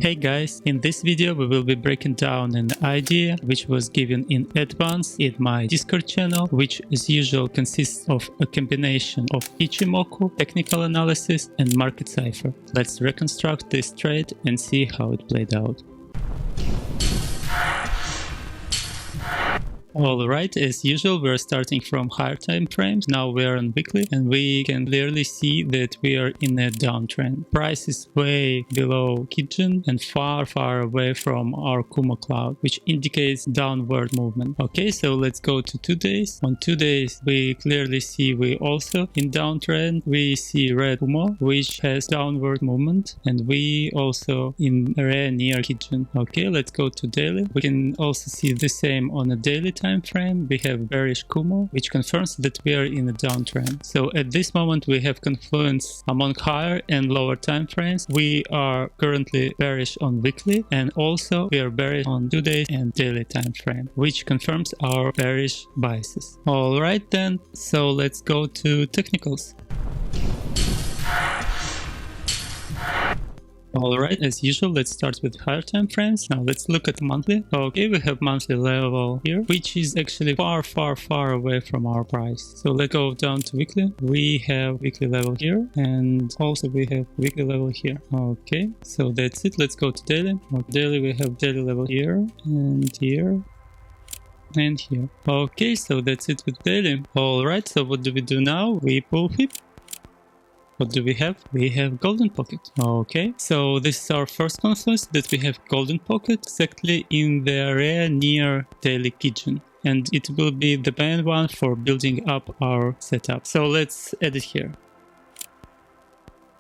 Hey guys, in this video we will be breaking down an idea which was given in advance in my Discord channel, which as usual consists of a combination of Ichimoku, technical analysis and Market Cipher. Let's reconstruct this trade and see how it played out. Alright, as usual we're starting from higher time frames. Now we're on weekly and we can clearly see that we are in a downtrend. Price is way below Kijun and far away from our Ichimoku Cloud, which indicates downward movement. Okay, so let's go to 2 days. On 2 days we clearly see we also in downtrend. We see red Ichimoku, which has downward movement, and we also in area near Kijun. Okay, let's go to daily. We can also see the same on a daily time frame. We have bearish Kumo, which confirms that we are in a downtrend. So at this moment we have confluence among higher and lower time frames. We are currently bearish on weekly, and also we are bearish on 2 days and daily time frame, which confirms our bearish biases. All right then, so let's go to technicals. Alright, as usual, let's start with higher time frames. Now let's look at monthly. Okay, we have monthly level here, which is actually far away from our price. So let's go down to weekly. We have weekly level here, and also we have weekly level here. Okay, so that's it. Let's go to daily. On daily we have daily level here, and here, and here. Okay, so that's it with daily. Alright, so what do we do now? We pull FIP. What do we have? We have golden pocket. Okay, so this is our first confluence that we have golden pocket exactly in the area near daily Kijun, and it will be the main one for building up our setup. So let's add it here.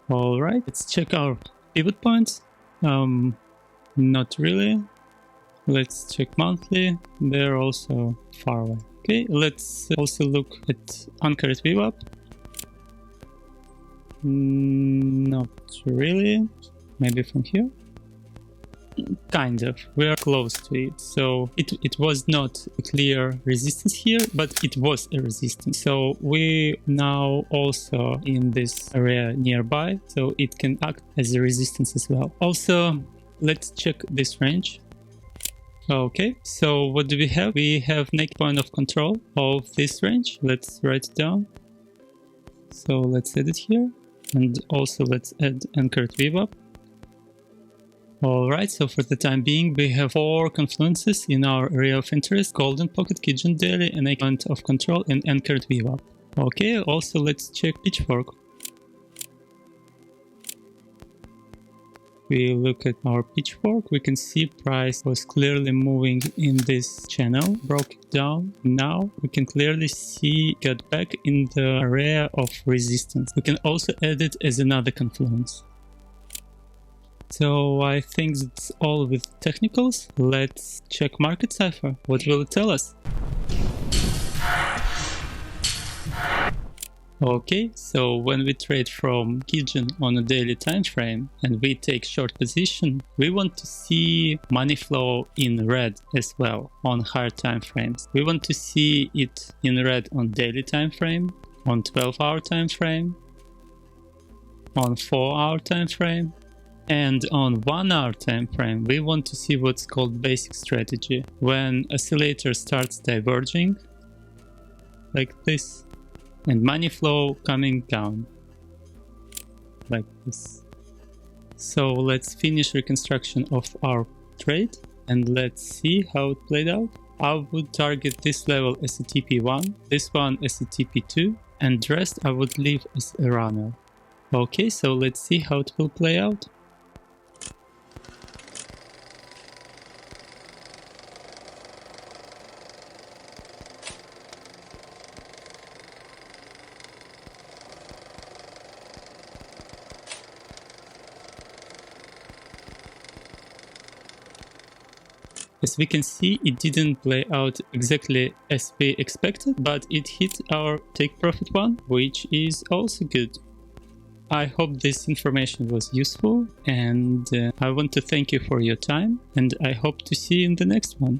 All right, let's check our pivot points. Not really. Let's check monthly. They're also far away. Okay, let's also look at anchored VWAP. Not really. Maybe from here? Kind of. We are close to it. So it was not a clear resistance here, but it was a resistance. So we now also in this area nearby, so it can act as a resistance as well. Also, let's check this range. Okay, so what do we have? We have next point of control of this range. Let's write it down. So let's add it here. And also let's add anchored VWAP. Alright, so for the time being we have 4 confluences in our area of interest: golden pocket, Kijun daily, and a point of control, and anchored VWAP. Okay, also let's check Pitchfork. We look at our Pitchfork, we can see price was clearly moving in this channel, broke it down. Now we can clearly see got back in the area of resistance. We can also add it as another confluence. So I think that's all with technicals. Let's check Market Cipher. What will it tell us? Okay, so when we trade from Kijun on a daily time frame and we take short position, we want to see money flow in red as well on higher time frames. We want to see it in red on daily time frame, on 12-hour time frame, on 4-hour time frame, and on 1-hour time frame. We want to see what's called basic strategy, when oscillator starts diverging like this, and money flow coming down like this. So let's finish reconstruction of our trade and let's see how it played out. I would target this level as a TP1, this one as a TP2, and the rest I would leave as a runner. Okay, so let's see how it will play out. As we can see, it didn't play out exactly as we expected, but it hit our take profit one, which is also good. I hope this information was useful, and I want to thank you for your time, and I hope to see you in the next one.